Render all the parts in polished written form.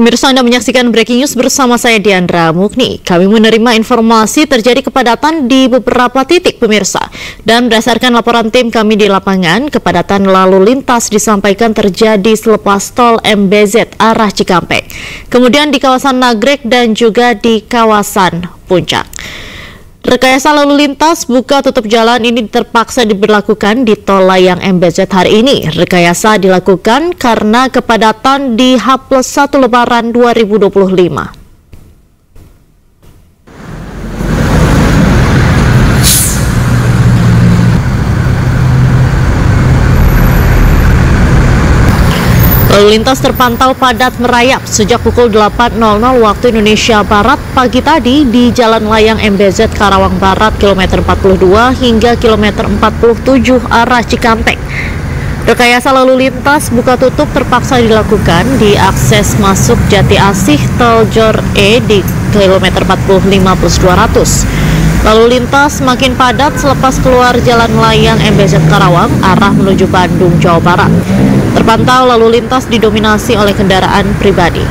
Pemirsa, Anda menyaksikan Breaking News bersama saya Diandra Mukni. Kami menerima informasi terjadi kepadatan di beberapa titik, pemirsa. Dan berdasarkan laporan tim kami di lapangan, kepadatan lalu lintas disampaikan terjadi selepas tol MBZ arah Cikampek. Kemudian di kawasan Nagrek dan juga di kawasan Puncak. Rekayasa lalu lintas buka tutup jalan ini terpaksa diberlakukan di tol layang MBZ hari ini. Rekayasa dilakukan karena kepadatan di H+1 Lebaran 2025. Lalu lintas terpantau padat merayap sejak pukul 8.00 waktu Indonesia Barat pagi tadi di Jalan Layang MBZ Karawang Barat kilometer 42 hingga kilometer 47 arah Cikampek. Rekayasa lalu lintas buka tutup terpaksa dilakukan di akses masuk Jati Asih Tol Jor E di kilometer 45+200. Lalu lintas makin padat selepas keluar Jalan Layang MBZ Karawang arah menuju Bandung, Jawa Barat. Terpantau lalu lintas didominasi oleh kendaraan pribadi.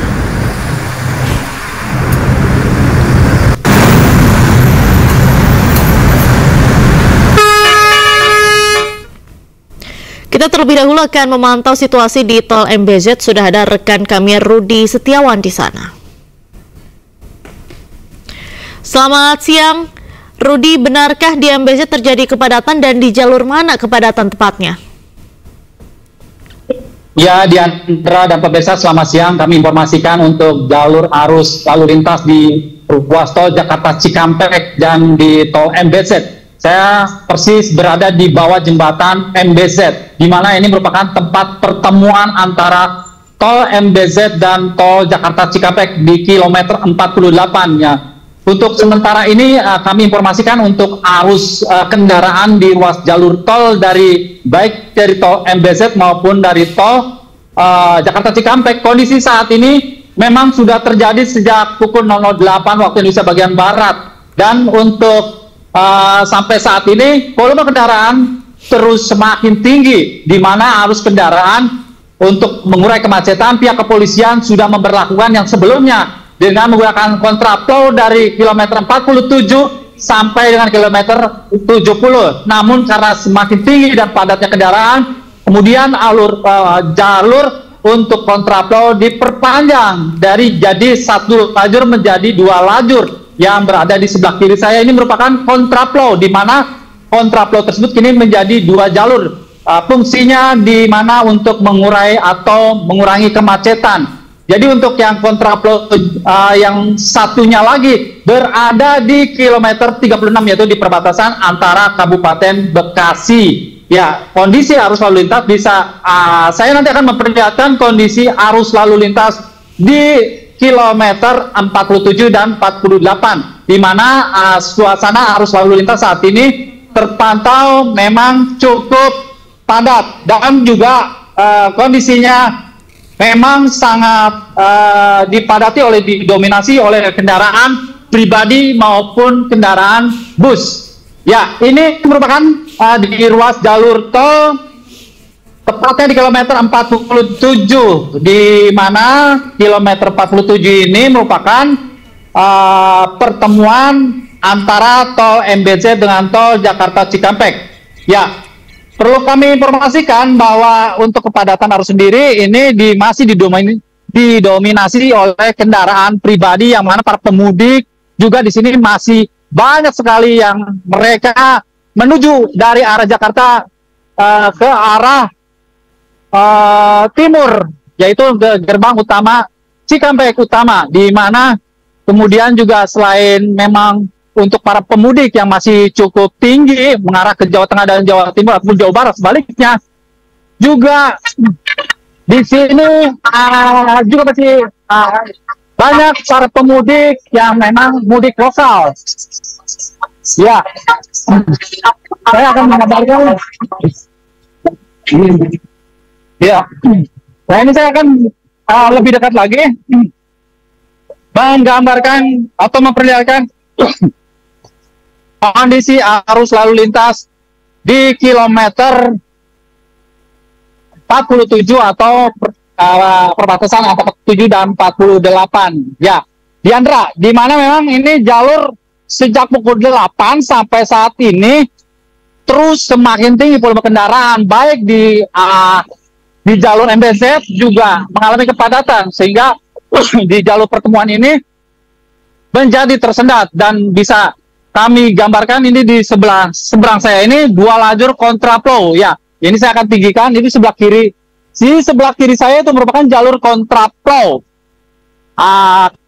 Kita terlebih dahulu akan memantau situasi di tol MBZ. Sudah ada rekan kami Rudi Setiawan di sana. Selamat siang. Rudi, benarkah di MBZ terjadi kepadatan dan di jalur mana kepadatan tepatnya? Ya, Diandra dan pemirsa, selamat siang. Kami informasikan untuk jalur arus lalu lintas di ruas tol Jakarta Cikampek dan di tol MBZ. Saya persis berada di bawah jembatan MBZ, di mana ini merupakan tempat pertemuan antara tol MBZ dan tol Jakarta Cikampek di kilometer 48-nya. Untuk sementara ini kami informasikan untuk arus kendaraan di ruas jalur tol baik dari tol MBZ maupun dari tol Jakarta Cikampek. Kondisi saat ini memang sudah terjadi sejak pukul 008 waktu Indonesia bagian Barat, dan untuk sampai saat ini volume kendaraan terus semakin tinggi, di mana arus kendaraan untuk mengurai kemacetan pihak kepolisian sudah memberlakukan yang sebelumnya dengan menggunakan kontraflow dari kilometer 47 sampai dengan kilometer 70. Namun karena semakin tinggi dan padatnya kendaraan, kemudian jalur untuk kontraflow diperpanjang dari jadi satu lajur menjadi dua lajur. Yang berada di sebelah kiri saya ini merupakan kontraflow, di mana kontraflow tersebut kini menjadi dua jalur. Fungsinya di mana untuk mengurai atau mengurangi kemacetan. Jadi untuk yang kontraflow yang satunya lagi berada di kilometer 36, yaitu di perbatasan antara Kabupaten Bekasi. Ya, kondisi arus lalu lintas bisa saya nanti akan memperlihatkan kondisi arus lalu lintas di kilometer 47 dan 48, di mana suasana arus lalu lintas saat ini terpantau memang cukup padat dan juga kondisinya memang sangat dipadati didominasi oleh kendaraan pribadi maupun kendaraan bus. Ya, ini merupakan di ruas jalur tol, tepatnya di kilometer 47, di mana kilometer 47 ini merupakan pertemuan antara tol MBZ dengan tol Jakarta Cikampek. Ya, perlu kami informasikan bahwa untuk kepadatan arus sendiri ini masih didominasi oleh kendaraan pribadi, yang mana para pemudik juga di sini masih banyak sekali yang mereka menuju dari arah Jakarta ke arah timur, yaitu ke gerbang utama Cikampek Utama, di mana kemudian juga selain memang untuk para pemudik yang masih cukup tinggi mengarah ke Jawa Tengah dan Jawa Timur ataupun Jawa Barat sebaliknya, juga di sini juga masih banyak para pemudik yang memang mudik lokal. Ya, saya akan mengabarkan. Ya, nah ini saya akan lebih dekat lagi menggambarkan atau memperlihatkan kondisi arus lalu lintas di kilometer 47 atau perbatasan antara 7 dan 48. Ya, Diandra, di mana memang ini jalur sejak pukul 8 sampai saat ini terus semakin tinggi volume kendaraan, baik di jalur MBZ juga mengalami kepadatan, sehingga di jalur pertemuan ini menjadi tersendat. Dan bisa kami gambarkan ini di seberang saya ini 2 lajur kontraflow. Ya, ini saya akan tinggikan, ini sebelah kiri. Di sebelah kiri saya itu merupakan jalur kontraflow.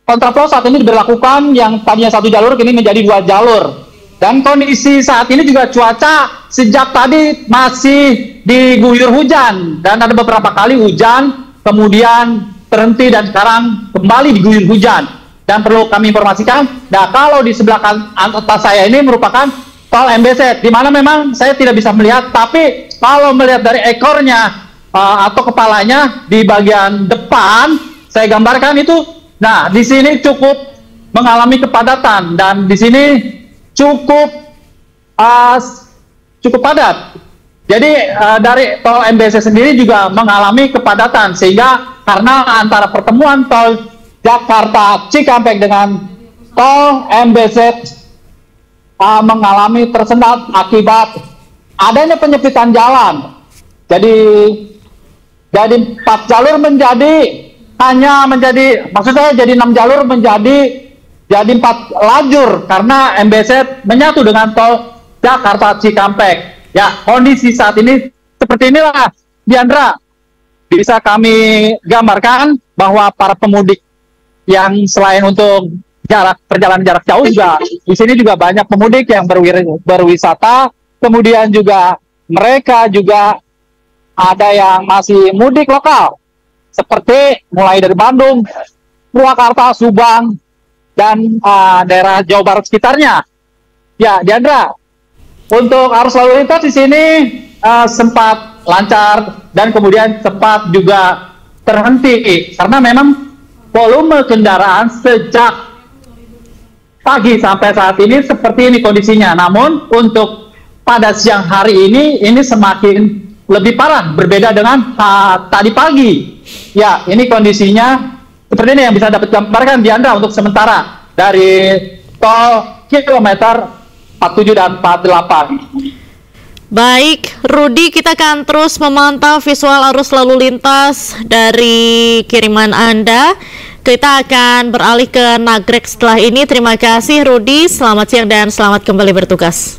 Kontraflow saat ini diberlakukan, yang tadinya 1 jalur kini menjadi 2 jalur. Dan kondisi saat ini juga cuaca sejak tadi masih diguyur hujan, dan ada beberapa kali hujan kemudian berhenti dan sekarang kembali diguyur hujan. Dan perlu kami informasikan, nah kalau di sebelah atas saya ini merupakan tol MBZ, di mana memang saya tidak bisa melihat, tapi kalau melihat dari ekornya atau kepalanya di bagian depan saya gambarkan itu. Nah, di sini cukup mengalami kepadatan, dan di sini cukup padat. Jadi dari tol MBZ sendiri juga mengalami kepadatan, sehingga karena antara pertemuan tol Jakarta Cikampek dengan tol MBZ mengalami tersendat akibat adanya penyempitan jalan. Jadi 4 jalur maksud saya jadi 6 jalur menjadi 4 lajur karena MBZ menyatu dengan tol Jakarta Cikampek. Ya, kondisi saat ini seperti inilah, Diandra. Bisa kami gambarkan bahwa para pemudik yang selain untuk perjalanan jarak jauh juga di sini juga banyak pemudik yang berwisata, kemudian juga mereka juga ada yang masih mudik lokal, seperti mulai dari Bandung, Purwakarta, Subang, dan daerah Jawa Barat sekitarnya. Ya, Diandra, untuk arus lalu lintas di sini sempat lancar dan kemudian sempat juga terhenti karena memang volume kendaraan sejak pagi sampai saat ini seperti ini kondisinya. Namun untuk pada siang hari ini semakin lebih parah, berbeda dengan tadi pagi. Ya, ini kondisinya seperti ini yang bisa dapat gambarkan Diandra untuk sementara dari tol kilometer 47 dan 48. Baik, Rudi, kita akan terus memantau visual arus lalu lintas dari kiriman Anda. Kita akan beralih ke Nagrek setelah ini. Terima kasih, Rudi. Selamat siang dan selamat kembali bertugas.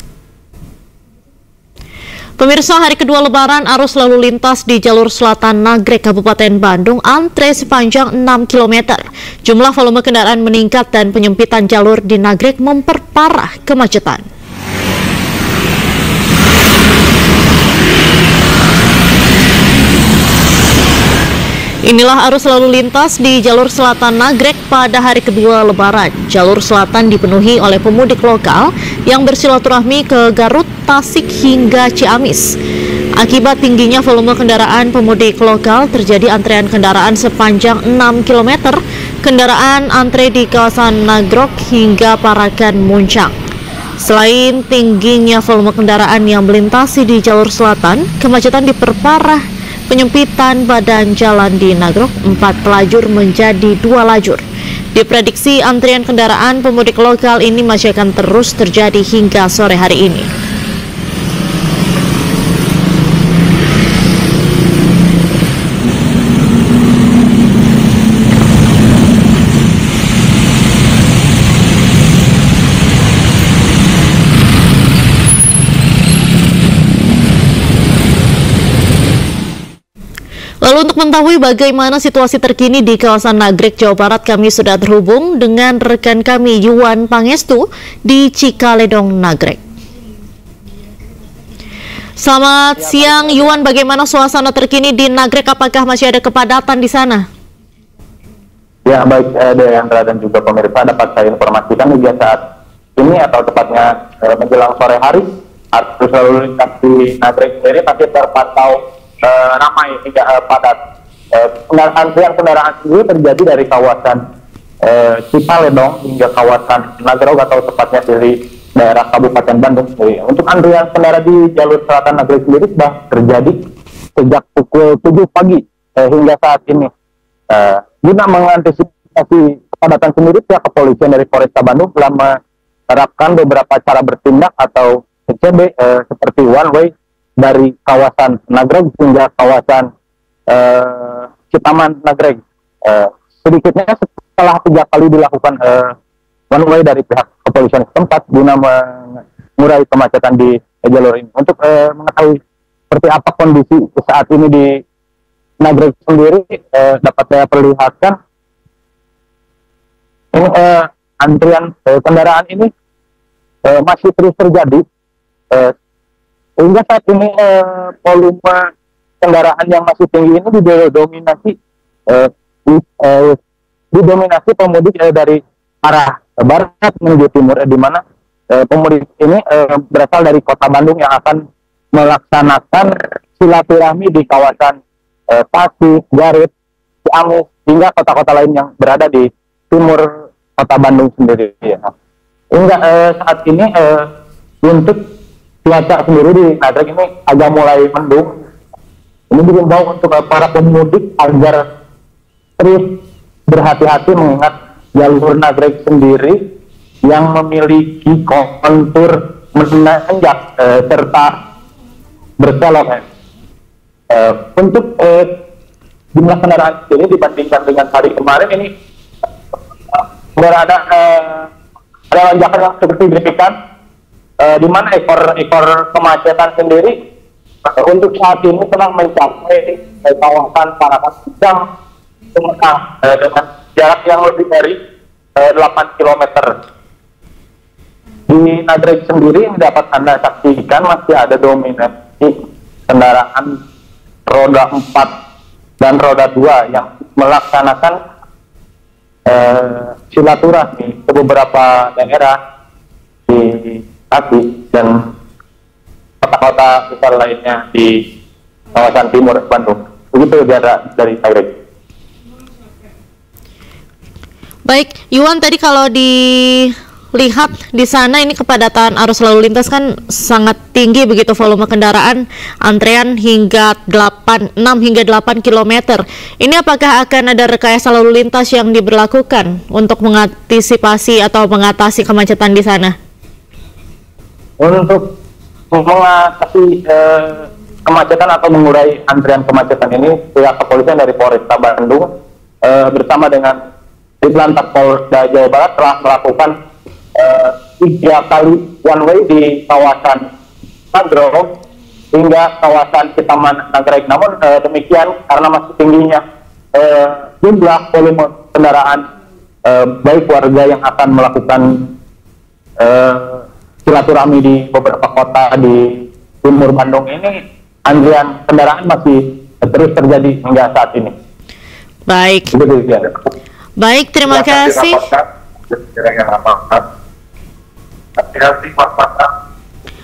Pemirsa, hari kedua Lebaran, arus lalu lintas di jalur selatan Nagrek, Kabupaten Bandung, antre sepanjang 6 km. Jumlah volume kendaraan meningkat dan penyempitan jalur di Nagrek memperparah kemacetan. Inilah arus lalu lintas di jalur selatan Nagrek pada hari kedua Lebaran. Jalur selatan dipenuhi oleh pemudik lokal yang bersilaturahmi ke Garut, Tasik hingga Ciamis. Akibat tingginya volume kendaraan pemudik lokal, terjadi antrean kendaraan sepanjang 6 km. Kendaraan antre di kawasan Nagrok hingga Parakan Muncang. Selain tingginya volume kendaraan yang melintasi di jalur selatan, kemacetan diperparah penyempitan badan jalan di Nagrok, 4 lajur menjadi 2 lajur. Diprediksi antrian kendaraan pemudik lokal ini masih akan terus terjadi hingga sore hari ini. Lalu untuk mengetahui bagaimana situasi terkini di kawasan Nagrek, Jawa Barat, kami sudah terhubung dengan rekan kami Yuwan Pangestu di Cikaledong, Nagrek. Selamat siang, Yuwan. Bagaimana suasana terkini di Nagrek? Apakah masih ada kepadatan di sana? Ya, baik, Deandra dan juga pemirsa, dapat saya informasikan hingga saat ini atau tepatnya menjelang sore hari, arus lalu lintas di Nagrek sendiri masih terpantau ramai hingga padat. Kendaraan sendiri terjadi dari kawasan Cikaledong hingga kawasan Nagrok atau tepatnya dari daerah Kabupaten Bandung sendiri. Untuk antrian kendaraan di jalur selatan Nagrok sendiri sudah terjadi sejak pukul 7 pagi hingga saat ini. Guna mengantisipasi kepadatan sendiri, pihak kepolisian dari Polresta Bandung telah menerapkan beberapa cara bertindak atau CCB seperti one way dari kawasan Nagreg hingga kawasan Citaman Nagreg. Sedikitnya setelah 3 kali dilakukan one way dari pihak kepolisian setempat guna mengurai kemacetan di jalur ini. Untuk mengetahui seperti apa kondisi saat ini di Nagreg sendiri, dapat saya perlihatkan ini antrian kendaraan ini masih terus terjadi hingga saat ini. Volume kendaraan yang masih tinggi ini didominasi pemudik dari arah barat menuju timur, di mana pemudik ini berasal dari kota Bandung yang akan melaksanakan silaturahmi di kawasan Tasik, Garut, Ciamis, hingga kota-kota lain yang berada di timur kota Bandung sendiri. Hingga saat ini untuk cuaca sendiri di Nagreg ini agak mulai mendung. Ini dihimbau untuk para pemudik agar terus berhati-hati mengingat jalur Nagreg sendiri yang memiliki kontur menanjak serta berkelok. Untuk jumlah kendaraan ini dibandingkan dengan hari kemarin ini berada ada lonjakan yang cukup signifikan, di mana ekor kemacetan sendiri untuk saat ini sedang mencapai kawasan Parapat Sedang Sumedang dengan jarak yang lebih dari 8 km. Di Nagreg sendiri yang dapat Anda saksikan masih ada dominasi kendaraan roda 4 dan roda 2 yang melaksanakan silaturahmi ke beberapa daerah di Tasik dan kota-kota besar lainnya di kawasan timur Bandung. Begitu dari Nagreg. Baik, Yuan, tadi kalau dilihat di sana ini kepadatan arus lalu lintas kan sangat tinggi begitu, volume kendaraan, antrean hingga 6 hingga 8 km. Ini apakah akan ada rekayasa lalu lintas yang diberlakukan untuk mengantisipasi atau mengatasi kemacetan di sana? Untuk mengatasi kemacetan atau mengurai antrian kemacetan ini, pihak kepolisian dari Polresta Bandung bersama dengan Ditlantas Polda Jawa Barat telah melakukan 3 kali one way di kawasan Nagreg hingga kawasan Citaman Nagreg. Namun demikian, karena masih tingginya jumlah volume kendaraan, baik warga yang akan melakukan silaturahmi di beberapa kota di timur Bandung ini, antrian kendaraan masih terus terjadi hingga saat ini. Baik. Baik, terima kasih.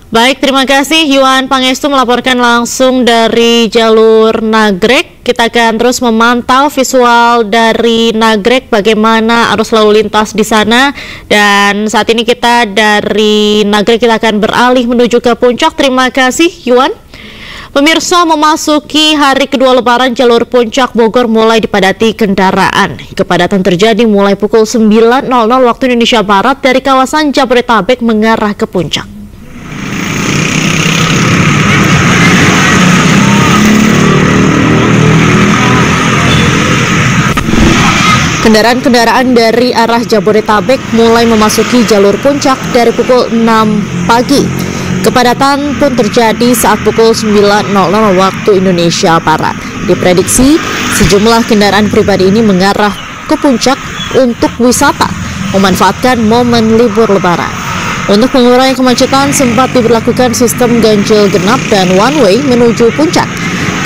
Baik, terima kasih Yuan Pangestu melaporkan langsung dari jalur Nagreg. Kita akan terus memantau visual dari Nagreg bagaimana arus lalu lintas di sana. Dan saat ini kita dari Nagreg kita akan beralih menuju ke Puncak. Terima kasih Yuan. Pemirsa, memasuki hari kedua Lebaran, jalur Puncak Bogor mulai dipadati kendaraan. Kepadatan terjadi mulai pukul 9.00 waktu Indonesia Barat dari kawasan Jabodetabek mengarah ke Puncak. Kendaraan-kendaraan dari arah Jabodetabek mulai memasuki jalur Puncak dari pukul 6 pagi. Kepadatan pun terjadi saat pukul 9.00 waktu Indonesia Barat. Diprediksi sejumlah kendaraan pribadi ini mengarah ke Puncak untuk wisata, memanfaatkan momen libur Lebaran. Untuk mengurai kemacetan sempat diberlakukan sistem ganjil genap dan one way menuju Puncak.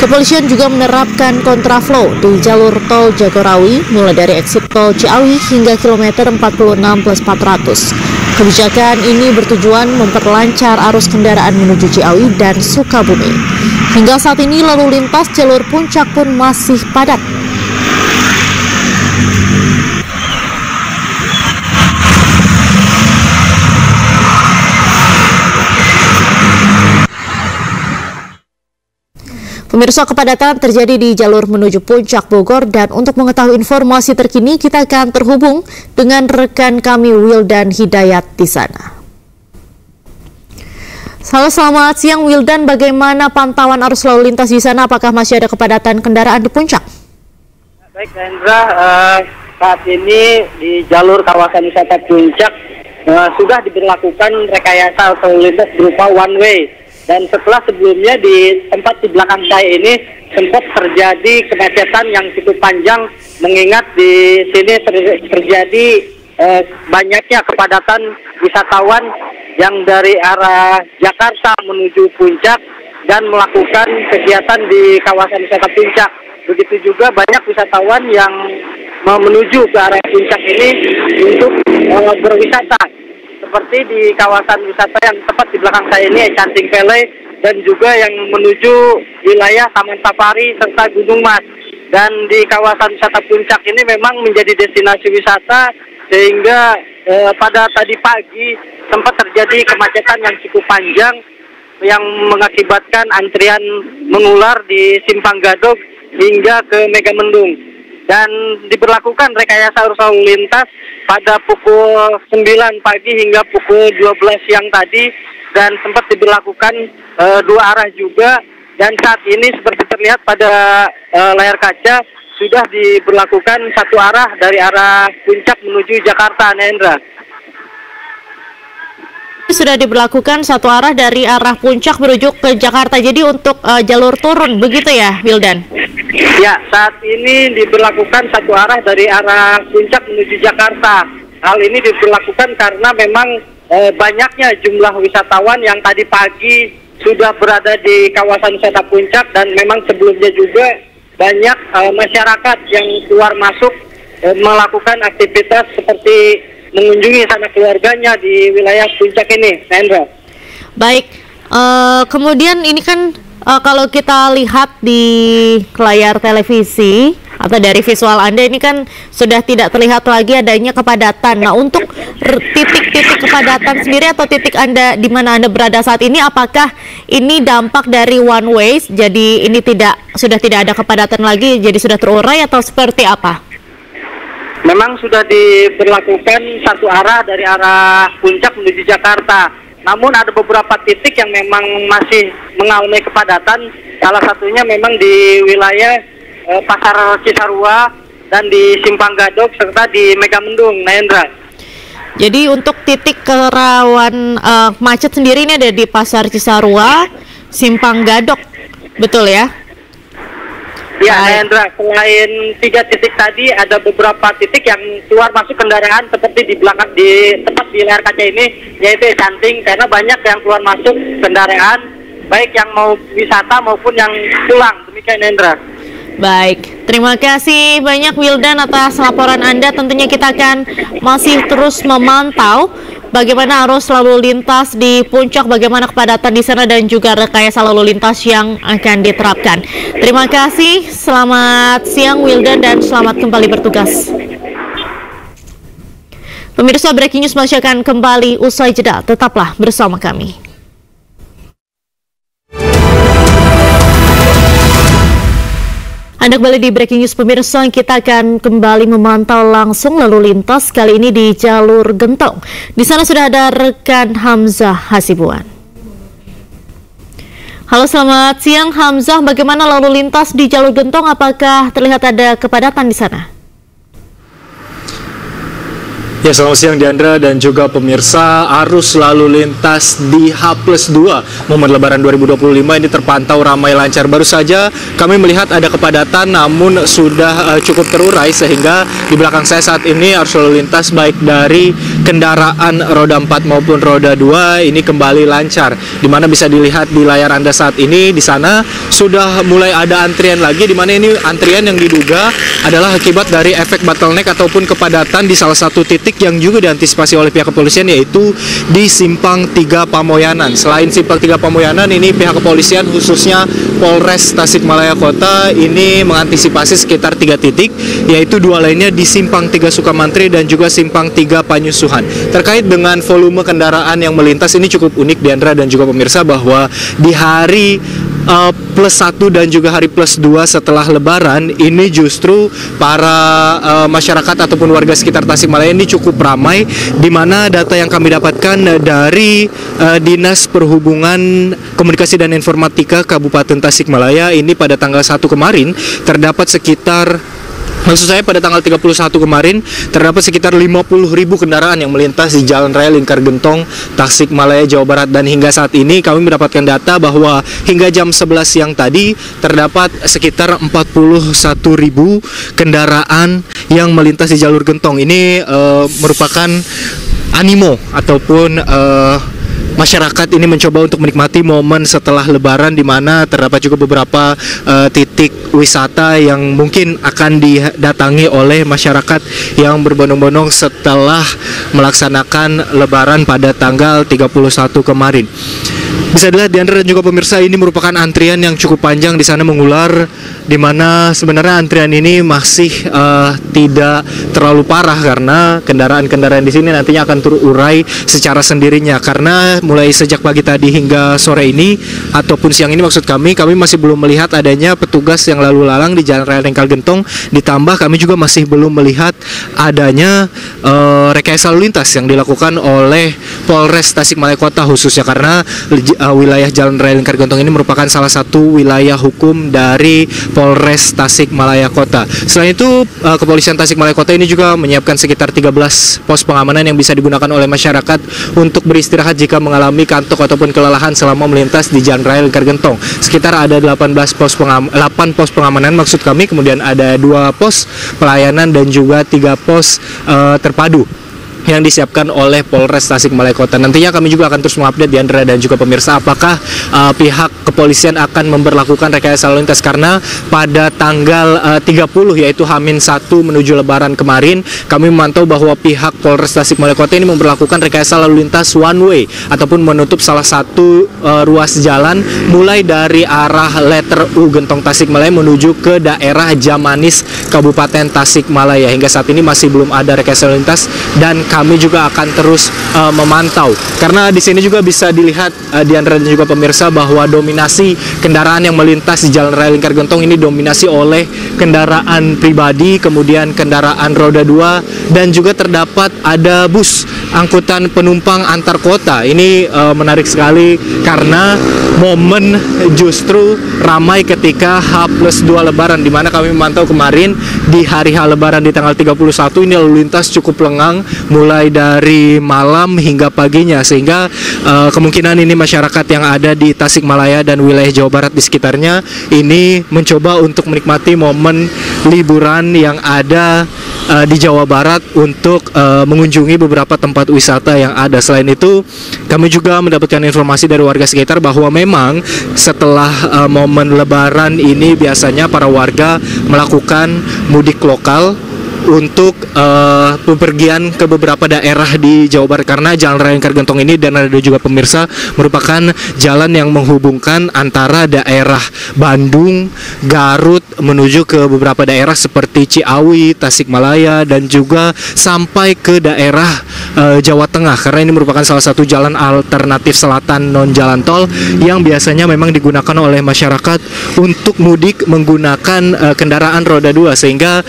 Kepolisian juga menerapkan kontraflow di jalur tol Jagorawi mulai dari exit tol Ciawi hingga kilometer 46+400. Kebijakan ini bertujuan memperlancar arus kendaraan menuju Ciawi dan Sukabumi. Hingga saat ini lalu lintas jalur Puncak pun masih padat. Pemirsa, kepadatan terjadi di jalur menuju Puncak Bogor, dan untuk mengetahui informasi terkini kita akan terhubung dengan rekan kami Wildan Hidayat di sana. Halo, selamat siang Wildan, bagaimana pantauan arus lalu lintas di sana? Apakah masih ada kepadatan kendaraan di Puncak? Baik, Hendra, saat ini di jalur kawasan wisata Puncak sudah diberlakukan rekayasa lalu lintas berupa one way. Dan setelah sebelumnya di tempat di belakang saya ini sempat terjadi kemacetan yang cukup panjang, mengingat di sini terjadi banyaknya kepadatan wisatawan yang dari arah Jakarta menuju Puncak dan melakukan kegiatan di kawasan wisata Puncak. Begitu juga banyak wisatawan yang menuju ke arah Puncak ini untuk berwisata. Seperti di kawasan wisata yang tepat di belakang saya ini, Canting Pele, dan juga yang menuju wilayah Taman Safari serta Gunung Mas. Dan di kawasan wisata Puncak ini memang menjadi destinasi wisata, sehingga pada tadi pagi sempat terjadi kemacetan yang cukup panjang yang mengakibatkan antrian mengular di Simpang Gadok hingga ke Megamendung. Dan diberlakukan rekayasa arus lalu lintas pada pukul 9 pagi hingga pukul 12 siang tadi, dan sempat diberlakukan dua arah juga. Dan saat ini seperti terlihat pada layar kaca sudah diberlakukan satu arah dari arah Puncak menuju Jakarta, Nendra. Sudah diberlakukan satu arah dari arah Puncak menuju ke Jakarta, jadi untuk jalur turun begitu ya, Wildan? Ya, saat ini diberlakukan satu arah dari arah Puncak menuju Jakarta. Hal ini diberlakukan karena memang banyaknya jumlah wisatawan yang tadi pagi sudah berada di kawasan wisata Puncak, dan memang sebelumnya juga banyak masyarakat yang keluar masuk melakukan aktivitas seperti mengunjungi sanak keluarganya di wilayah Puncak ini, Hendra. Baik, kemudian ini kan kalau kita lihat di layar televisi atau dari visual Anda ini kan sudah tidak terlihat lagi adanya kepadatan. Nah, untuk titik-titik kepadatan sendiri atau titik Anda di mana Anda berada saat ini, apakah ini dampak dari one way? Jadi ini sudah tidak ada kepadatan lagi, jadi sudah terurai atau seperti apa? Memang sudah diberlakukan satu arah dari arah Puncak menuju Jakarta. Namun ada beberapa titik yang memang masih mengalami kepadatan. Salah satunya memang di wilayah Pasar Cisarua dan di Simpang Gadok serta di Megamendung, Nendra. Jadi untuk titik rawan macet sendiri ini ada di Pasar Cisarua, Simpang Gadok, betul ya? Ya, Nendra, selain 3 titik tadi, ada beberapa titik yang keluar masuk kendaraan seperti di belakang, di tepat di layar kaca ini, yaitu Canting, karena banyak yang keluar masuk kendaraan, baik yang mau wisata maupun yang pulang. Demikian, Nendra. Baik, terima kasih banyak Wildan atas laporan Anda. Tentunya kita akan masih terus memantau bagaimana arus lalu lintas di Puncak, bagaimana kepadatan di sana, dan juga rekayasa lalu lintas yang akan diterapkan. Terima kasih, selamat siang Wildan, dan selamat kembali bertugas. Pemirsa, Breaking News masih akan kembali usai jeda, tetaplah bersama kami. Anda kembali di Breaking News, pemirsa. Kita akan kembali memantau langsung lalu lintas kali ini di jalur Gentong. Di sana sudah ada rekan Hamzah Hasibuan. Halo, selamat siang Hamzah. Bagaimana lalu lintas di jalur Gentong? Apakah terlihat ada kepadatan di sana? Ya, selamat siang Diandra dan juga pemirsa. Arus lalu lintas di H+2 momen Lebaran 2025 ini terpantau ramai lancar. Baru saja kami melihat ada kepadatan namun sudah cukup terurai, sehingga di belakang saya saat ini arus lalu lintas baik dari kendaraan roda 4 maupun roda 2 ini kembali lancar. Dimana bisa dilihat di layar Anda saat ini, di sana sudah mulai ada antrian lagi, dimana ini antrian yang diduga adalah akibat dari efek bottleneck ataupun kepadatan di salah satu titik yang juga diantisipasi oleh pihak kepolisian, yaitu di Simpang 3 Pamoyanan. Selain Simpang 3 Pamoyanan, ini pihak kepolisian khususnya Polres Tasikmalaya Kota ini mengantisipasi sekitar 3 titik, yaitu 2 lainnya di Simpang 3 Sukamantri dan juga Simpang 3 Panyusuhan. Terkait dengan volume kendaraan yang melintas, ini cukup unik Diandra dan juga pemirsa, bahwa di hari +1 dan juga hari +2 setelah Lebaran, ini justru para masyarakat ataupun warga sekitar Tasikmalaya ini cukup ramai, di mana data yang kami dapatkan dari Dinas Perhubungan Komunikasi dan Informatika Kabupaten Tasikmalaya ini pada tanggal 1 kemarin terdapat sekitar pada tanggal 31 kemarin terdapat sekitar 50.000 kendaraan yang melintas di Jalan Raya Lingkar Gentong, Tasikmalaya, Jawa Barat. Dan hingga saat ini kami mendapatkan data bahwa hingga jam 11 siang tadi terdapat sekitar 41.000 kendaraan yang melintas di jalur Gentong. Ini merupakan animo ataupun masyarakat ini mencoba untuk menikmati momen setelah Lebaran, di mana terdapat juga beberapa titik wisata yang mungkin akan didatangi oleh masyarakat yang berbondong-bondong setelah melaksanakan Lebaran pada tanggal 31 kemarin. Bisa dilihat Diandra dan juga pemirsa, ini merupakan antrian yang cukup panjang di sana mengular, di mana sebenarnya antrian ini masih tidak terlalu parah karena kendaraan-kendaraan di sini nantinya akan terurai secara sendirinya. Karena mulai sejak pagi tadi hingga sore ini ataupun siang ini maksud kami masih belum melihat adanya petugas yang lalu lalang di Jalan Raya Lingkar Gentong. Ditambah kami juga masih belum melihat adanya rekayasa lalu lintas yang dilakukan oleh Polres Tasikmalaya Kota khususnya, karena wilayah Jalan Raya Lingkar Gentong ini merupakan salah satu wilayah hukum dari Polres Tasikmalaya Kota. Selain itu, Kepolisian Tasikmalaya Kota ini juga menyiapkan sekitar 13 pos pengamanan yang bisa digunakan oleh masyarakat untuk beristirahat jika mengalami kantuk ataupun kelelahan selama melintas di Jalan Raya Lingkar Gentong. Sekitar ada 8 pos pengamanan maksud kami, kemudian ada 2 pos pelayanan dan juga 3 pos terpadu yang disiapkan oleh Polres Tasikmalaya Kota. Nantinya kami juga akan terus mengupdate Diandra dan juga pemirsa apakah pihak kepolisian akan memberlakukan rekayasa lalu lintas, karena pada tanggal 30 yaitu H-1 menuju Lebaran kemarin kami memantau bahwa pihak Polres Tasikmalaya Kota ini memberlakukan rekayasa lalu lintas one way ataupun menutup salah satu ruas jalan mulai dari arah letter U Gentong Tasikmalaya menuju ke daerah Jamanis Kabupaten Tasikmalaya. Hingga saat ini masih belum ada rekayasa lalu lintas dan kami juga akan terus memantau, karena di sini juga bisa dilihat Diandra dan juga pemirsa bahwa dominasi kendaraan yang melintas di Jalan Raya Lingkar Gentong ini dominasi oleh kendaraan pribadi, kemudian kendaraan roda 2 dan juga terdapat ada bus angkutan penumpang antar kota. Ini menarik sekali karena momen justru ramai ketika H+2 Lebaran, di mana kami memantau kemarin di hari H Lebaran di tanggal 31 ini lalu lintas cukup lengang mulai dari malam hingga paginya, sehingga kemungkinan ini masyarakat yang ada di Tasikmalaya dan wilayah Jawa Barat di sekitarnya ini mencoba untuk menikmati momen liburan yang ada di Jawa Barat untuk mengunjungi beberapa tempat wisata yang ada. Selain itu, kami juga mendapatkan informasi dari warga sekitar bahwa memang setelah momen Lebaran ini biasanya para warga melakukan mudik lokal untuk bepergian ke beberapa daerah di Jawa Barat, karena Jalan Raya Lingkar Gentong ini dan ada juga pemirsa merupakan jalan yang menghubungkan antara daerah Bandung, Garut menuju ke beberapa daerah seperti Ciawi, Tasikmalaya dan juga sampai ke daerah Jawa Tengah, karena ini merupakan salah satu jalan alternatif selatan non jalan tol yang biasanya memang digunakan oleh masyarakat untuk mudik menggunakan kendaraan roda 2. Sehingga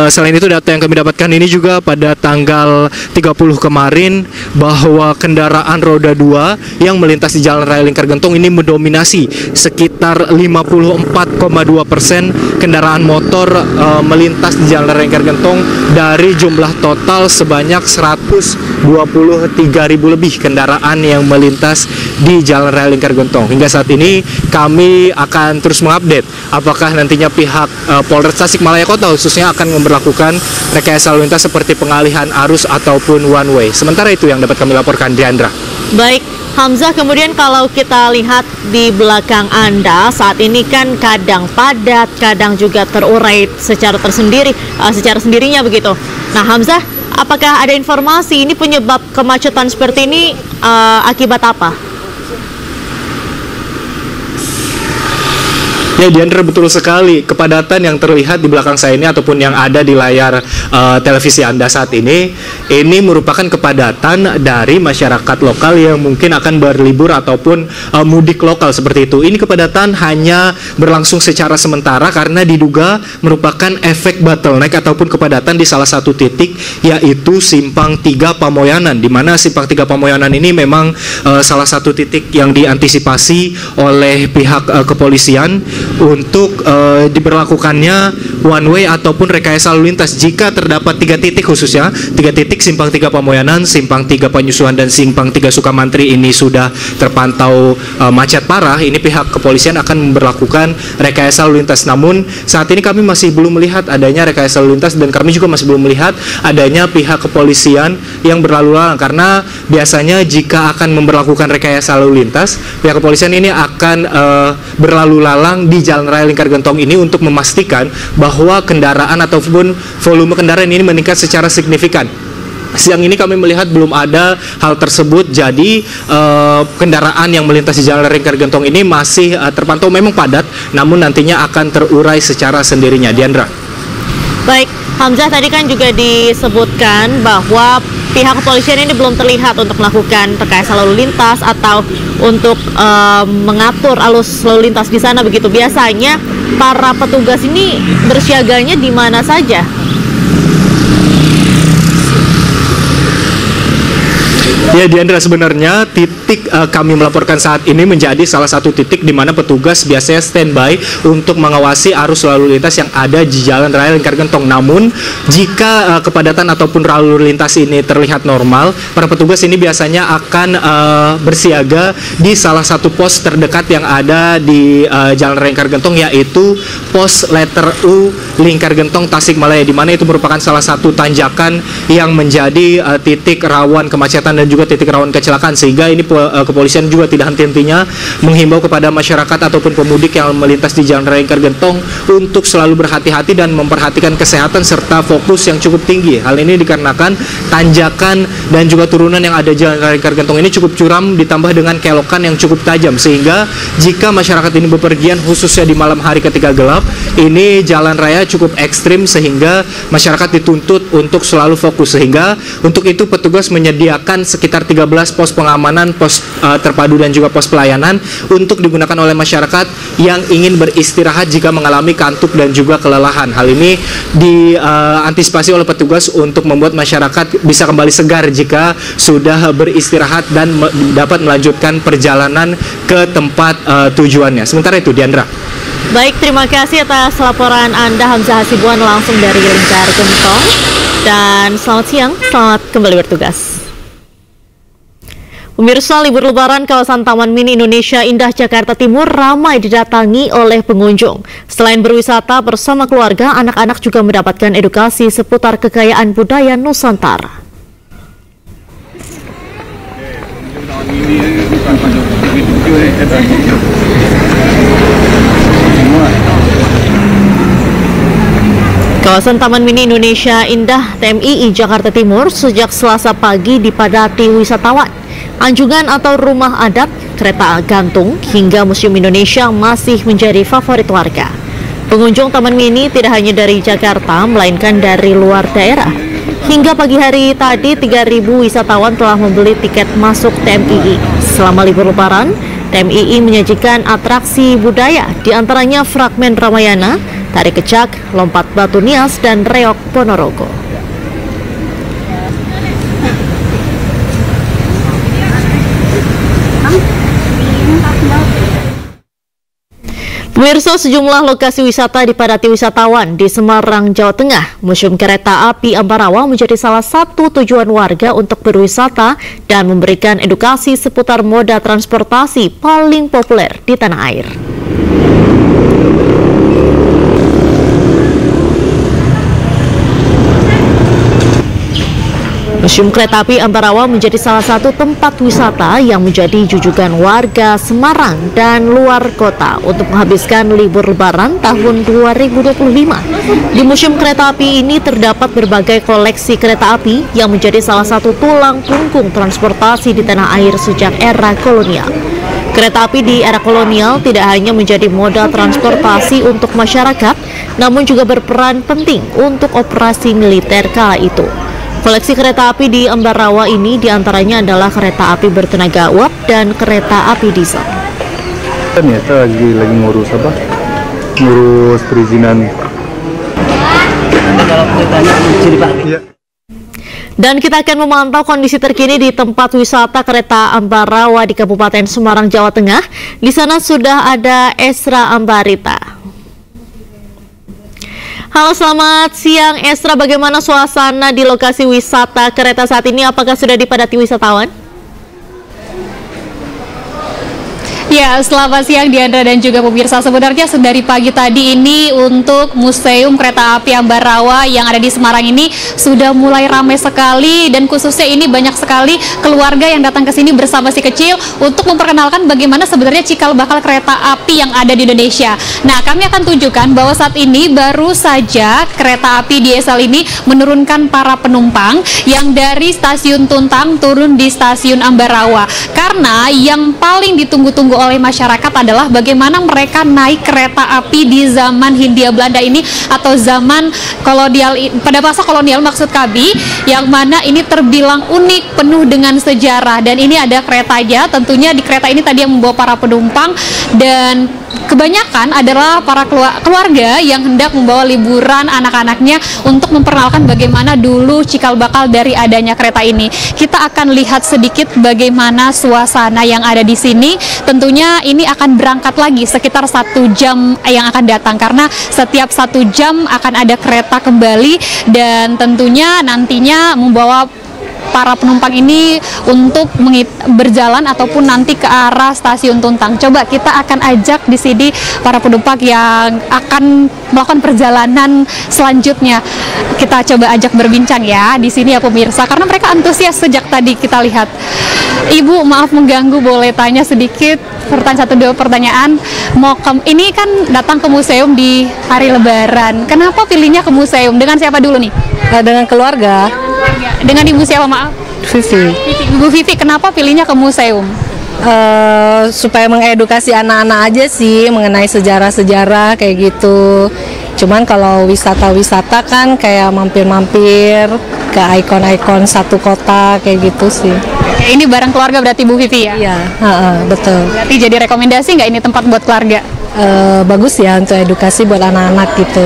selain itu data yang kami dapatkan ini juga pada tanggal 30 kemarin bahwa kendaraan roda 2 yang melintas di Jalan Raya Lingkar Gentong ini mendominasi sekitar 54,2% kendaraan motor melintas di Jalan Raya Lingkar Gentong dari jumlah total sebanyak 123.000 lebih kendaraan yang melintas di Jalan Raya Lingkar Gentong. Hingga saat ini kami akan terus mengupdate apakah nantinya pihak Polres Tasikmalaya Kota khususnya akan memberlakukan rekayasa lalu lintas seperti pengalihan arus ataupun one way. Sementara itu yang dapat kami laporkan, Diandra. Baik, Hamzah, kemudian kalau kita lihat di belakang Anda saat ini kan kadang padat, kadang juga terurai secara sendirinya begitu. Nah, Hamzah, apakah ada informasi ini penyebab kemacetan seperti ini akibat apa? Ya, Diandra, betul sekali. Kepadatan yang terlihat di belakang saya ini ataupun yang ada di layar televisi Anda saat ini merupakan kepadatan dari masyarakat lokal yang mungkin akan berlibur ataupun mudik lokal seperti itu. Ini kepadatan hanya berlangsung secara sementara karena diduga merupakan efek bottleneck ataupun kepadatan di salah satu titik, yaitu Simpang 3 Pamoyanan, di mana Simpang 3 Pamoyanan ini memang salah satu titik yang diantisipasi oleh pihak kepolisian untuk diberlakukannya one way ataupun rekayasa lalu lintas jika terdapat 3 titik, khususnya 3 titik Simpang 3 Pamoyanan, Simpang 3 Panyusuan, dan Simpang 3 Sukamantri ini sudah terpantau macet parah. Ini pihak kepolisian akan memberlakukan rekayasa lalu lintas. Namun saat ini kami masih belum melihat adanya rekayasa lalu lintas dan kami juga masih belum melihat adanya pihak kepolisian yang berlalu lalang, karena biasanya jika akan memberlakukan rekayasa lalu lintas, pihak kepolisian ini akan berlalu lalang di Jalan Raya Lingkar Gentong ini untuk memastikan bahwa kendaraan ataupun volume kendaraan ini meningkat secara signifikan. Siang ini kami melihat belum ada hal tersebut, jadi kendaraan yang melintas di Jalan Raya Lingkar Gentong ini masih terpantau memang padat, namun nantinya akan terurai secara sendirinya. Diandra. Baik, Hamzah, tadi kan juga disebutkan bahwa pihak kepolisian ini belum terlihat untuk melakukan rekayasa lalu lintas atau untuk mengatur arus lalu lintas di sana begitu. Biasanya para petugas ini bersiaganya di mana saja? Ya, Diandra, sebenarnya titik kami melaporkan saat ini menjadi salah satu titik di mana petugas biasanya standby untuk mengawasi arus lalu lintas yang ada di Jalan Raya Lingkar Gentong. Namun, jika kepadatan ataupun lalu lintas ini terlihat normal, para petugas ini biasanya akan bersiaga di salah satu pos terdekat yang ada di Jalan Raya Lingkar Gentong, yaitu pos letter U Lingkar Gentong Tasikmalaya, di mana itu merupakan salah satu tanjakan yang menjadi titik rawan kemacetan dan juga titik rawan kecelakaan, sehingga ini kepolisian juga tidak henti-hentinya menghimbau kepada masyarakat ataupun pemudik yang melintas di Jalan Raya Lingkar Gentong untuk selalu berhati-hati dan memperhatikan kesehatan serta fokus yang cukup tinggi. Hal ini dikarenakan tanjakan dan juga turunan yang ada Jalan Raya Lingkar Gentong ini cukup curam ditambah dengan kelokan yang cukup tajam, sehingga jika masyarakat ini bepergian khususnya di malam hari ketika gelap, ini jalan raya cukup ekstrim sehingga masyarakat dituntut untuk selalu fokus. Sehingga untuk itu petugas menyediakan sekitar 13 pos pengamanan, pos terpadu dan juga pos pelayanan untuk digunakan oleh masyarakat yang ingin beristirahat jika mengalami kantuk dan juga kelelahan. Hal ini diantisipasi oleh petugas untuk membuat masyarakat bisa kembali segar jika sudah beristirahat dan dapat melanjutkan perjalanan ke tempat tujuannya. Sementara itu, Diandra. Baik, terima kasih atas laporan Anda, Hamzah Hasibuan, langsung dari Lingkar Gentong. Dan selamat siang, selamat kembali bertugas. Pemirsa, libur lebaran kawasan Taman Mini Indonesia Indah Jakarta Timur ramai didatangi oleh pengunjung. Selain berwisata bersama keluarga, anak-anak juga mendapatkan edukasi seputar kekayaan budaya Nusantara. Kawasan Taman Mini Indonesia Indah TMII Jakarta Timur sejak Selasa pagi dipadati wisatawan. Anjungan atau rumah adat, kereta gantung, hingga Museum Indonesia masih menjadi favorit warga. Pengunjung Taman Mini tidak hanya dari Jakarta, melainkan dari luar daerah. Hingga pagi hari tadi, 3.000 wisatawan telah membeli tiket masuk TMII. Selama libur lebaran, TMII menyajikan atraksi budaya, diantaranya fragmen Ramayana, tari kecak, lompat batu nias, dan reok Ponorogo. Pemirsa, sejumlah lokasi wisata dipadati wisatawan di Semarang, Jawa Tengah. Museum Kereta Api Ambarawa menjadi salah satu tujuan warga untuk berwisata dan memberikan edukasi seputar moda transportasi paling populer di tanah air. Museum Kereta Api Ambarawa menjadi salah satu tempat wisata yang menjadi jujukan warga Semarang dan luar kota untuk menghabiskan libur lebaran tahun 2025. Di Museum Kereta Api ini terdapat berbagai koleksi kereta api yang menjadi salah satu tulang punggung transportasi di tanah air sejak era kolonial. Kereta api di era kolonial tidak hanya menjadi moda transportasi untuk masyarakat, namun juga berperan penting untuk operasi militer kala itu. Koleksi kereta api di Ambarawa ini diantaranya adalah kereta api bertenaga uap dan kereta api diesel. Ternyata lagi ngurus apa? Ngurus perizinan. Ya. Dan kita akan memantau kondisi terkini di tempat wisata kereta Ambarawa di Kabupaten Semarang, Jawa Tengah. Di sana sudah ada Esra Ambarita. Halo, selamat siang Esra. Bagaimana suasana di lokasi wisata kereta saat ini? Apakah sudah dipadati wisatawan? Ya, selamat siang Diandra dan juga pemirsa. Sebenarnya dari pagi tadi ini untuk Museum Kereta Api Ambarawa yang ada di Semarang ini sudah mulai ramai sekali, dan khususnya ini banyak sekali keluarga yang datang ke sini bersama si kecil untuk memperkenalkan bagaimana sebenarnya cikal bakal kereta api yang ada di Indonesia. Nah, kami akan tunjukkan bahwa saat ini baru saja kereta api DSL ini menurunkan para penumpang yang dari stasiun Tuntang turun di stasiun Ambarawa. Karena yang paling ditunggu-tunggu oleh masyarakat adalah bagaimana mereka naik kereta api di zaman Hindia Belanda ini, atau zaman kolonial, pada masa kolonial maksud kami, yang mana ini terbilang unik, penuh dengan sejarah. Dan ini ada keretanya, tentunya di kereta ini tadi yang membawa para penumpang, dan kebanyakan adalah para keluarga yang hendak membawa liburan anak-anaknya untuk memperkenalkan bagaimana dulu cikal bakal dari adanya kereta ini. Kita akan lihat sedikit bagaimana suasana yang ada di sini. Tentunya ini akan berangkat lagi sekitar 1 jam yang akan datang, karena setiap 1 jam akan ada kereta kembali, dan tentunya nantinya membawa para penumpang ini untuk berjalan ataupun nanti ke arah stasiun Tuntang. Coba kita akan ajak di sini para penumpang yang akan melakukan perjalanan selanjutnya. Kita coba ajak berbincang ya di sini ya pemirsa, karena mereka antusias sejak tadi kita lihat. Ibu, maaf mengganggu, boleh tanya sedikit? Satu dua pertanyaan. Ini kan datang ke museum di hari Lebaran. Kenapa pilihnya ke museum? Dengan siapa dulu nih? Dengan keluarga. Dengan ibu siapa, maaf? Vivi. Ibu Vivi, kenapa pilihnya ke museum? Supaya mengedukasi anak-anak aja sih mengenai sejarah-sejarah kayak gitu. Cuman kalau wisata-wisata kan kayak mampir-mampir ke ikon-ikon satu kota kayak gitu sih. Ini bareng keluarga berarti Bu Vivi ya? Iya, betul. Berarti jadi rekomendasi nggak ini tempat buat keluarga? Bagus ya untuk edukasi buat anak-anak gitu.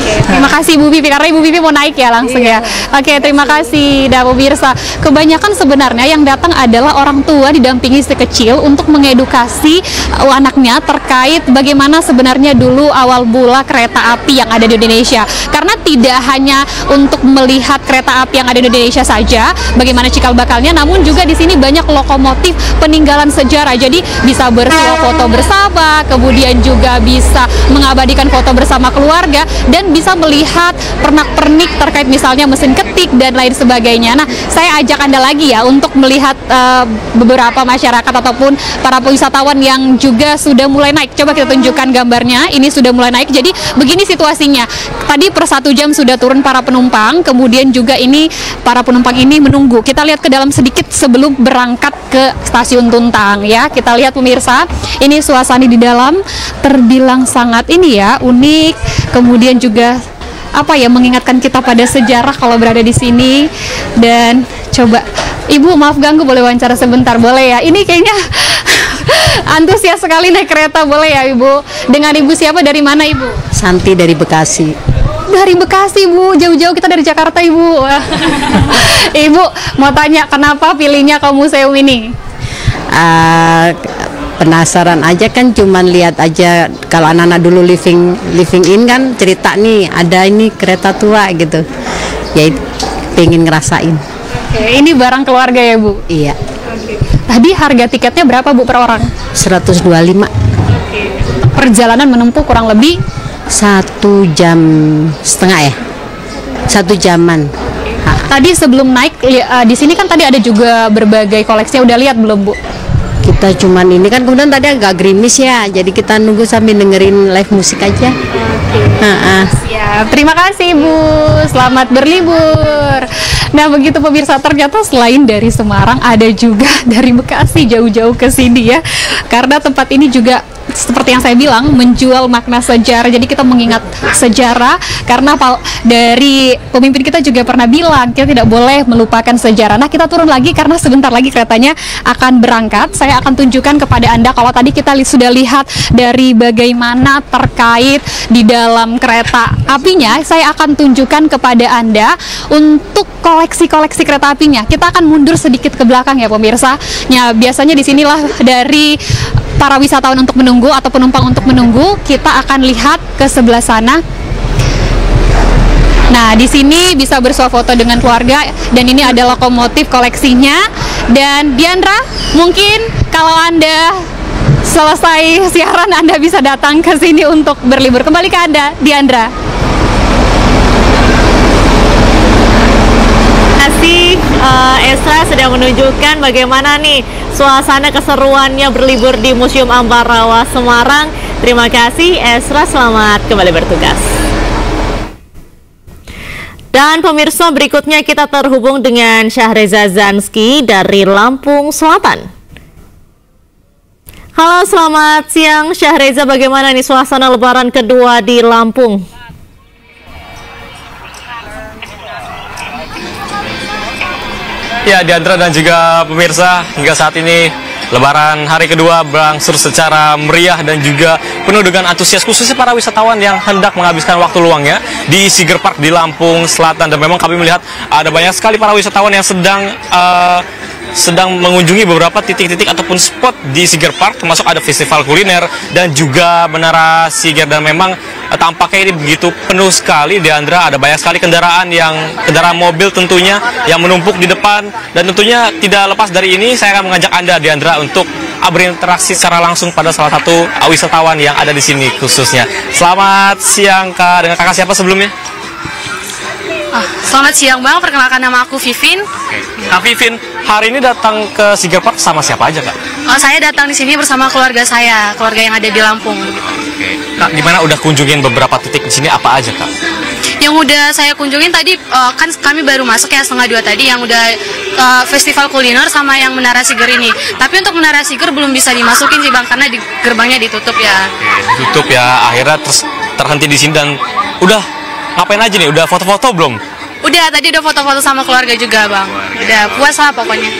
Terima kasih Bu Vivi, karena Ibu Vivi mau naik ya langsung ya. Oke, terima kasih dah pemirsa. Kebanyakan sebenarnya yang datang adalah orang tua didampingi si kecil untuk mengedukasi anaknya terkait bagaimana sebenarnya dulu awal mula kereta api yang ada di Indonesia. Karena tidak hanya untuk melihat kereta api yang ada di Indonesia saja, bagaimana cikal bakalnya, namun juga di sini banyak lokomotif peninggalan sejarah. Jadi bisa bersuah foto bersama, kemudian juga bisa mengabadikan foto bersama keluarga, dan bisa melihat pernak-pernik terkait misalnya mesin ketik dan lain sebagainya. Nah, saya ajak Anda lagi ya untuk melihat beberapa masyarakat ataupun para wisatawan yang juga sudah mulai naik. Coba kita tunjukkan gambarnya, ini sudah mulai naik. Jadi begini situasinya, tadi per 1 jam sudah turun para penumpang, kemudian juga ini para penumpang ini menunggu. Kita lihat ke dalam sedikit sebelum berangkat ke stasiun Tuntang ya. Kita lihat pemirsa, ini suasana di dalam terbilang sangat ini ya, unik, kemudian juga apa ya, mengingatkan kita pada sejarah kalau berada di sini. Dan coba Ibu, maaf ganggu, boleh wawancara sebentar? Boleh ya? Ini kayaknya antusias sekali naik kereta, boleh ya Ibu? Dengan Ibu siapa, dari mana Ibu? Santi dari Bekasi. Dari Bekasi Bu, jauh-jauh kita dari Jakarta Ibu. Ibu mau tanya, kenapa pilihnya ke museum ini? Penasaran aja kan, cuman lihat aja kalau anak-anak dulu living in kan cerita nih ada ini kereta tua gitu, ya pengen ngerasain. Oke, ini barang keluarga ya Bu? Iya. Tadi harga tiketnya berapa Bu per orang? 125. Perjalanan menempuh kurang lebih 1,5 jam ya, 1 jaman. Tadi sebelum naik di sini kan tadi ada juga berbagai koleksi, udah lihat belum Bu? Kita cuman ini kan, kemudian tadi agak gerimis ya, jadi kita nunggu sambil dengerin live musik aja. Ya, Ya, terima kasih Ibu. Selamat berlibur. Nah, begitu pemirsa, ternyata selain dari Semarang ada juga dari Bekasi jauh-jauh ke sini ya. Karena tempat ini juga seperti yang saya bilang menjual makna sejarah. Jadi kita mengingat sejarah karena dari pemimpin kita juga pernah bilang kita tidak boleh melupakan sejarah. Nah, kita turun lagi karena sebentar lagi keretanya akan berangkat. Saya akan tunjukkan kepada Anda, kalau tadi kita sudah lihat dari bagaimana terkait di dalam kereta apinya, saya akan tunjukkan kepada Anda untuk koleksi-koleksi kereta apinya. Kita akan mundur sedikit ke belakang ya pemirsa. Ya, biasanya di sinilah dari para wisatawan untuk menunggu atau penumpang untuk menunggu, kita akan lihat ke sebelah sana. Nah, di sini bisa bersuah foto dengan keluarga dan ini ada lokomotif koleksinya. Dan Diandra, mungkin kalau Anda selesai siaran Anda bisa datang ke sini untuk berlibur. Kembali ke Anda, Diandra. Kasih Esra sedang menunjukkan bagaimana nih suasana keseruannya berlibur di Museum Ambarawa Semarang. Terima kasih Esra, selamat kembali bertugas. Dan pemirsa, berikutnya kita terhubung dengan Syahreza Zanski dari Lampung Selatan. Halo, selamat siang Syahreza, bagaimana nih suasana lebaran kedua di Lampung? Ya, Diandra dan juga pemirsa, hingga saat ini Lebaran hari kedua berangsur secara meriah dan juga penuh dengan antusias, khususnya para wisatawan yang hendak menghabiskan waktu luangnya di Seger Park di Lampung Selatan. Dan memang kami melihat ada banyak sekali para wisatawan yang sedang mengunjungi beberapa titik-titik ataupun spot di Seger Park, termasuk ada festival kuliner dan juga Menara Seger. Dan memang tampaknya ini begitu penuh sekali, Diandra. Ada banyak sekali kendaraan mobil tentunya yang menumpuk di depan. Dan tentunya tidak lepas dari ini, saya akan mengajak Anda, Diandra, untuk berinteraksi secara langsung pada salah satu wisatawan yang ada di sini khususnya. Selamat siang Kak, dengan kakak siapa sebelumnya? Selamat siang Bang, perkenalkan nama aku Vivin. Kak Vivin, hari ini datang ke Seger Park sama siapa aja Kak? Saya datang di sini bersama keluarga saya, keluarga yang ada di Lampung. Kak, gimana udah kunjungin beberapa titik di sini, apa aja Kak? Yang udah saya kunjungin tadi, kan kami baru masuk ya 1:30 tadi, yang udah festival kuliner sama yang Menara Seger ini. Tapi untuk Menara Seger belum bisa dimasukin sih Bang, karena gerbangnya ditutup ya. Ditutup ya, akhirnya terhenti di sini. Dan udah ngapain aja nih? Udah foto-foto belum? Udah, tadi udah foto-foto sama keluarga juga Bang. Udah puas lah pokoknya.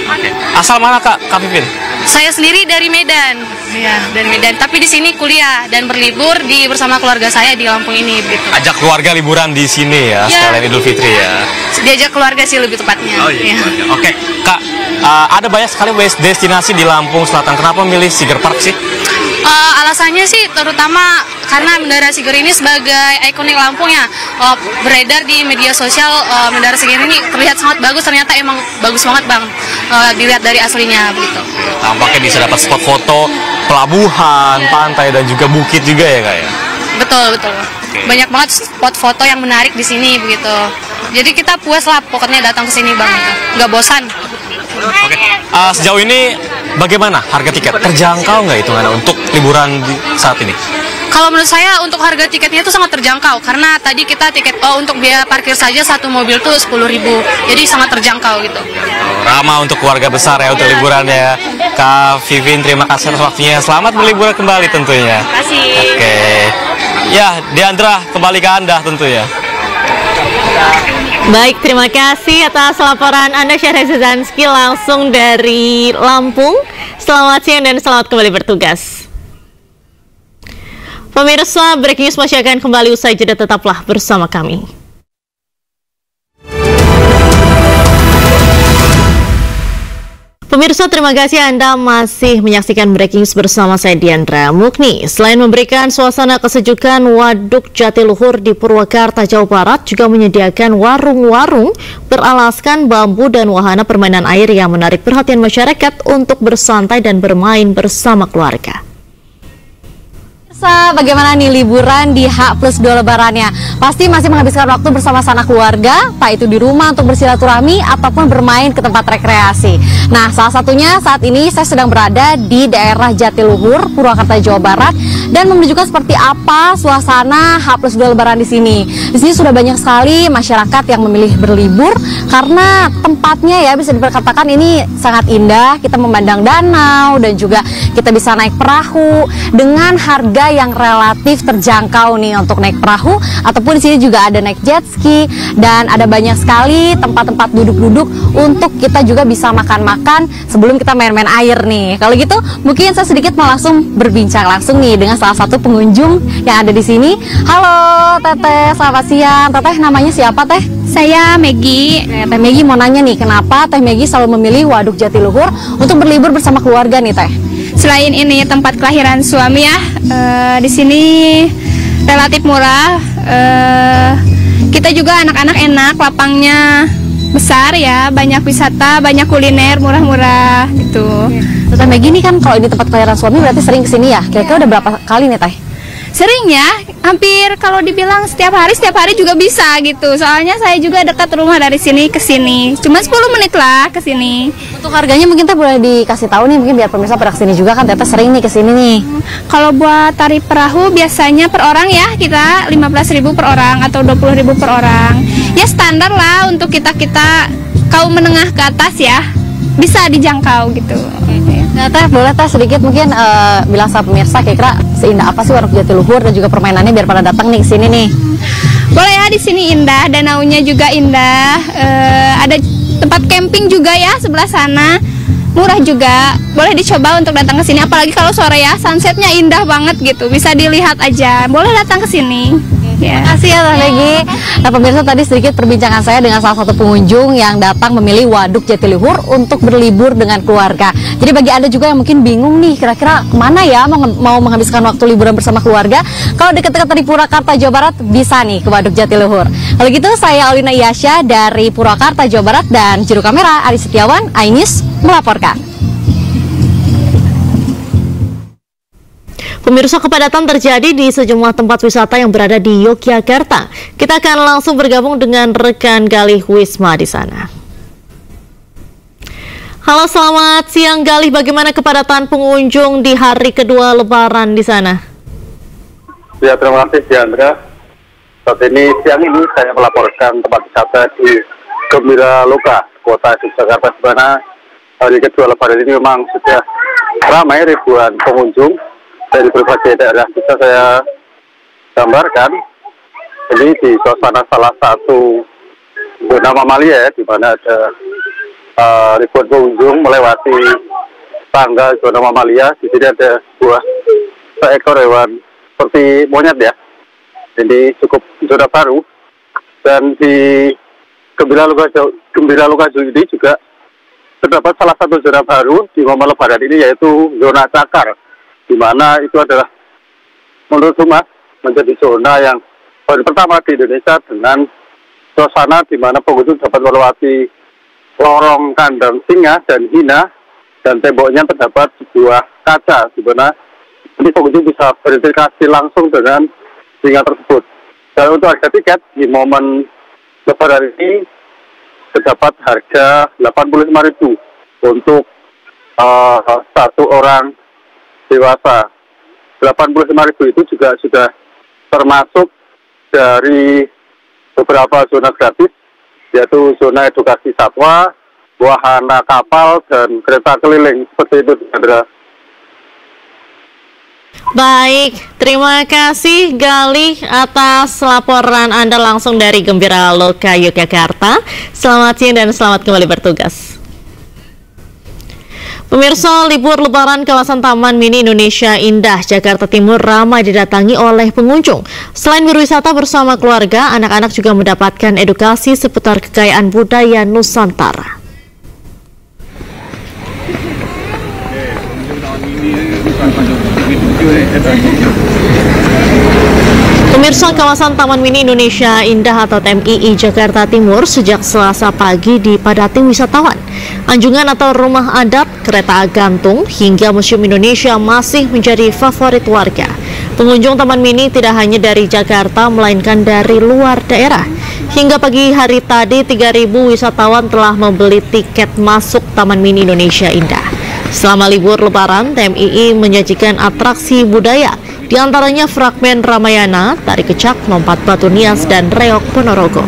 Asal mana Kak Vivin? Saya sendiri dari Medan. Ya, dari Medan. Tapi di sini kuliah dan berlibur bersama keluarga saya di Lampung ini begitu. Ajak keluarga liburan di sini ya, sekalian Idul Fitri ya. Diajak keluarga sih lebih tepatnya. Oh iya. Oke, Kak, ada banyak sekali destinasi di Lampung Selatan. Kenapa milih Seger Park sih? Alasannya sih terutama karena Menara Seger ini sebagai ikonik Lampung ya, beredar di media sosial. Menara Seger ini terlihat sangat bagus, ternyata emang bagus banget Bang, dilihat dari aslinya begitu. Tampaknya bisa dapat spot foto pelabuhan, pantai dan juga bukit juga ya Kak ya? Betul. Banyak banget spot foto yang menarik di sini begitu. Jadi kita puas lah pokoknya datang ke sini Bang, nggak bosan. Oke. Sejauh ini bagaimana harga tiket? Terjangkau nggak hitungannya untuk liburan saat ini? Kalau menurut saya untuk harga tiketnya itu sangat terjangkau, karena tadi kita tiket untuk biaya parkir saja satu mobil tuh 10.000, jadi sangat terjangkau gitu. Ramah untuk keluarga besar ya untuk liburan ya. Kak Vivin, terima kasih atas waktunya. Selamat berlibur kembali tentunya. Terima kasih. Oke. Ya, Diandra, kembali ke Anda tentunya. Baik, terima kasih atas laporan Anda Syahreza Zanski langsung dari Lampung. Selamat siang dan selamat kembali bertugas. Pemirsa, Breaking News masih akan kembali usai jeda, tetaplah bersama kami. Pemirsa, terima kasih Anda masih menyaksikan Breaking News bersama saya Diandra Mukni. Selain memberikan suasana kesejukan, Waduk Jatiluhur di Purwakarta, Jawa Barat juga menyediakan warung-warung beralaskan bambu dan wahana permainan air yang menarik perhatian masyarakat untuk bersantai dan bermain bersama keluarga. Pemirsa, bagaimana nih liburan di H+2 Lebarannya? Pasti masih menghabiskan waktu bersama sanak keluarga, tak itu di rumah untuk bersilaturahmi ataupun bermain ke tempat rekreasi. Nah, salah satunya saat ini saya sedang berada di daerah Jatiluhur, Purwakarta, Jawa Barat, dan menunjukkan seperti apa suasana H+2 Lebaran di sini. Di sini sudah banyak sekali masyarakat yang memilih berlibur karena tempatnya ya bisa diperkatakan ini sangat indah. Kita memandang danau dan juga kita bisa naik perahu dengan harga yang relatif terjangkau nih untuk naik perahu, ataupun di sini juga ada naik jet ski dan ada banyak sekali tempat-tempat duduk-duduk untuk kita juga bisa makan-makan sebelum kita main-main air nih. Kalau gitu mungkin saya sedikit mau langsung berbincang langsung nih dengan salah satu pengunjung yang ada di sini. Halo Teteh, selamat siang. Teteh namanya siapa Teh? Saya Megi. Teh Megi mau nanya nih, kenapa Teh Megi selalu memilih Waduk Jatiluhur untuk berlibur bersama keluarga nih Teh? Selain ini tempat kelahiran suami ya, di sini relatif murah. Kita juga anak-anak enak, lapangnya besar ya, banyak wisata, banyak kuliner murah-murah gitu. Teh Megi ini kan kalau ini tempat kelahiran suami berarti sering kesini ya? Kira-kira udah berapa kali nih Teh? Sering ya, hampir kalau dibilang setiap hari juga bisa gitu. Soalnya saya juga dekat rumah dari sini ke sini. Cuma 10 menit lah ke sini. Untuk harganya mungkin Teh boleh dikasih tahu nih, mungkin biar pemirsa pada kesini juga kan Teteh sering nih kesini nih. Kalau buat tarif perahu biasanya per orang ya kita 15.000 per orang atau 20.000 per orang. Ya standar lah untuk kita kaum menengah ke atas ya. Bisa dijangkau gitu. Nah Teh, boleh Teh sedikit mungkin bilang sama pemirsa kira-kira seindah apa sih Waduk Jatiluhur dan juga permainannya biar pada datang nih ke sini nih. Boleh ya, di sini indah, danaunya juga indah. Ada tempat camping juga ya sebelah sana. Murah juga. Boleh dicoba untuk datang ke sini apalagi kalau sore ya, sunsetnya indah banget gitu. Bisa dilihat aja. Boleh datang ke sini. Terima kasih ya Teh Megi. Nah pemirsa, tadi sedikit perbincangan saya dengan salah satu pengunjung yang datang memilih Waduk Jatiluhur untuk berlibur dengan keluarga. Jadi bagi Anda juga yang mungkin bingung nih kira-kira kemana ya mau menghabiskan waktu liburan bersama keluarga, kalau dekat-dekat dari Purwakarta, Jawa Barat bisa nih ke Waduk Jatiluhur. Kalau gitu saya Aulina Iyasya dari Purwakarta, Jawa Barat, dan juru kamera Ari Setiawan, iNews melaporkan. Pemirsa, kepadatan terjadi di sejumlah tempat wisata yang berada di Yogyakarta. Kita akan langsung bergabung dengan rekan Galih Wisma di sana. Halo, selamat siang Galih. Bagaimana kepadatan pengunjung di hari kedua Lebaran di sana? Ya, terima kasih Diandra. Saat ini siang ini saya melaporkan tempat wisata di Gembira Loka, Kota Yogyakarta, di mana hari kedua Lebaran ini memang sudah ramai ribuan pengunjung dari berbagai daerah. Bisa saya gambarkan ini di suasana salah satu zona mamalia ya, di mana ada ribuan pengunjung melewati tangga zona mamalia. Di sini ada seekor hewan seperti monyet ya. Ini cukup zona baru. Dan di Gembira Loka ini juga terdapat salah satu zona baru di momen Lebaran ini, yaitu zona Cakar, di mana itu adalah menurut Humas menjadi zona yang baru pertama di Indonesia dengan suasana di mana pengunjung dapat melewati lorong kandang singa dan hina, dan temboknya terdapat sebuah kaca di mana ini pengunjung bisa berinteraksi langsung dengan singa tersebut. Dan untuk harga tiket di momen Lebaran ini terdapat harga 85.000 untuk satu orang dewasa. 85.000 itu juga sudah termasuk dari beberapa zona gratis, yaitu zona edukasi satwa, wahana kapal, dan kereta keliling. Seperti itu, Sandra. Baik, terima kasih Galih atas laporan Anda langsung dari Gembira Loka, Yogyakarta. Selamat siang dan selamat kembali bertugas. Pemirsa, libur Lebaran kawasan Taman Mini Indonesia Indah, Jakarta Timur ramai didatangi oleh pengunjung. Selain berwisata bersama keluarga, anak-anak juga mendapatkan edukasi seputar kekayaan budaya Nusantara. Pemirsa, kawasan Taman Mini Indonesia Indah atau TMII Jakarta Timur sejak Selasa pagi dipadati wisatawan. Anjungan atau rumah adat, kereta gantung, hingga Museum Indonesia masih menjadi favorit warga. Pengunjung Taman Mini tidak hanya dari Jakarta, melainkan dari luar daerah. Hingga pagi hari tadi, 3.000 wisatawan telah membeli tiket masuk Taman Mini Indonesia Indah. Selama libur Lebaran, TMII menyajikan atraksi budaya, diantaranya fragmen Ramayana, tari kecak, lompat batu nias, dan reok Ponorogo.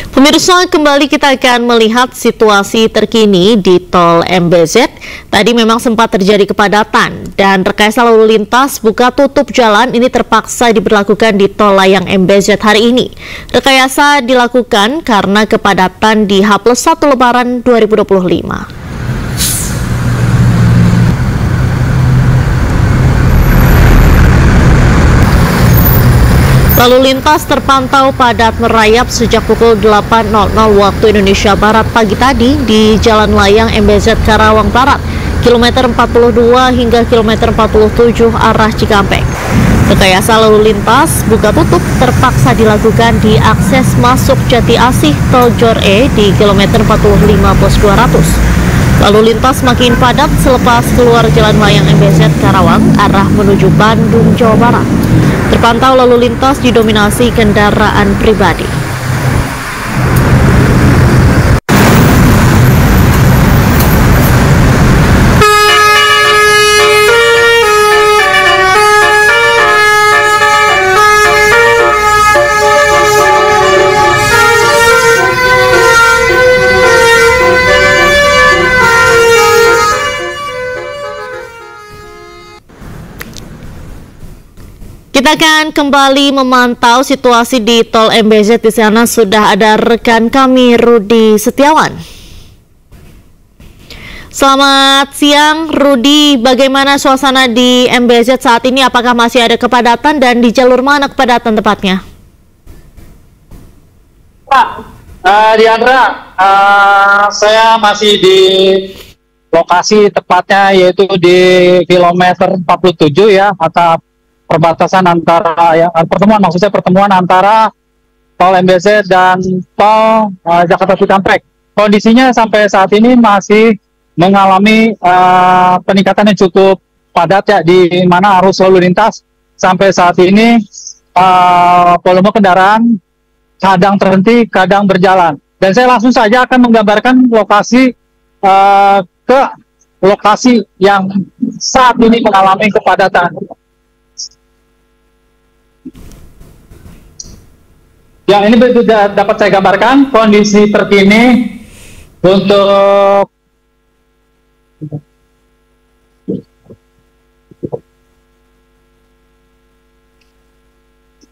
Pemirsa, kembali kita akan melihat situasi terkini di Tol MBZ. Tadi memang sempat terjadi kepadatan dan rekayasa lalu lintas buka tutup jalan ini terpaksa diberlakukan di Tol Layang MBZ hari ini. Rekayasa dilakukan karena kepadatan di H+1 Lebaran 2025. Lalu lintas terpantau padat merayap sejak pukul 8.00 waktu Indonesia Barat pagi tadi di Jalan Layang MBZ Karawang Barat, kilometer 42 hingga kilometer 47 arah Cikampek. Rekayasa lalu lintas buka tutup terpaksa dilakukan di akses masuk Jati Asih Tol Jor E di kilometer 45+200. Lalu lintas makin padat selepas keluar Jalan Layang MBZ Karawang arah menuju Bandung, Jawa Barat. Terpantau lalu lintas didominasi kendaraan pribadi. Kita akan kembali memantau situasi di Tol MBZ. Di sana sudah ada rekan kami Rudi Setiawan. Selamat siang Rudi, bagaimana suasana di MBZ saat ini? Apakah masih ada kepadatan dan di jalur mana kepadatan tepatnya? Pak, Diandra, saya masih di lokasi tepatnya yaitu di kilometer 47 ya, atau perbatasan antara pertemuan antara Tol MBZ dan Tol Jakarta Cikampek. Kondisinya sampai saat ini masih mengalami peningkatan yang cukup padat ya, di mana arus lalu lintas sampai saat ini volume kendaraan kadang terhenti, kadang berjalan. Dan saya langsung saja akan menggambarkan lokasi ke lokasi yang saat ini mengalami kepadatan. Ya, ini sudah dapat saya gambarkan kondisi terkini untuk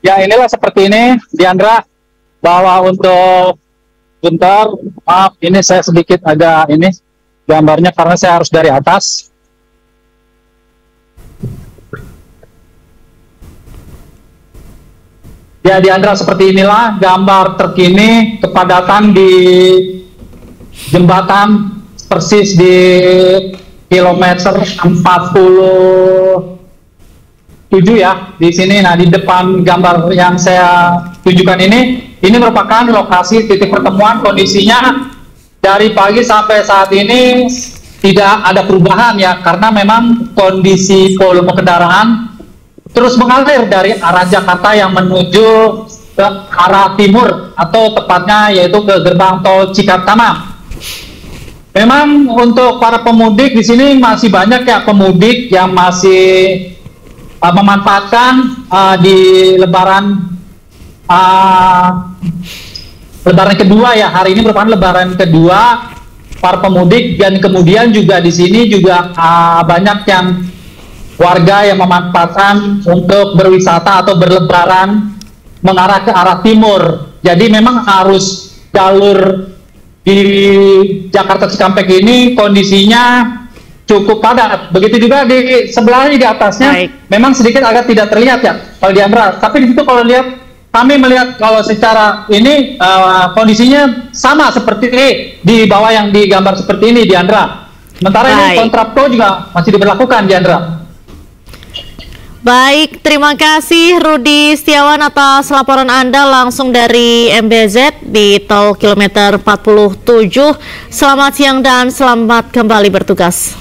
ya, inilah seperti ini Diandra, bahwa untuk bentar, maaf ini saya sedikit agak ini gambarnya karena saya harus dari atas. Ya, Diandra, seperti inilah gambar terkini kepadatan di jembatan persis di kilometer 47 ya, di sini. Nah, di depan gambar yang saya tunjukkan ini merupakan lokasi titik pertemuan. Kondisinya dari pagi sampai saat ini tidak ada perubahan ya, karena memang kondisi volume kendaraan terus mengalir dari arah Jakarta yang menuju ke arah timur, atau tepatnya yaitu ke gerbang tol Cikatama. Memang untuk para pemudik di sini masih banyak ya pemudik yang masih memanfaatkan di Lebaran kedua ya. Hari ini merupakan Lebaran kedua para pemudik, dan kemudian juga di sini juga banyak yang warga yang memanfaatkan untuk berwisata atau berlebaran mengarah ke arah timur. Jadi memang arus jalur di Jakarta Cikampek ini kondisinya cukup padat. Begitu juga di sebelahnya, di atasnya. Baik. Memang sedikit agak tidak terlihat ya kalau Diandra. Tapi di situ kalau lihat kami melihat kalau secara ini kondisinya sama seperti di bawah yang digambar seperti ini, Diandra. Sementara ini kontraplo juga masih diberlakukan, Diandra. Baik, terima kasih Rudi Setiawan atas laporan Anda langsung dari MBZ di tol kilometer 47. Selamat siang dan selamat kembali bertugas.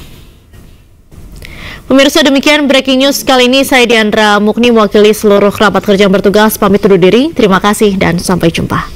Pemirsa, demikian breaking news kali ini. Saya Diandra Mukni, mewakili seluruh kerabat kerja yang bertugas, pamit undur diri. Terima kasih dan sampai jumpa.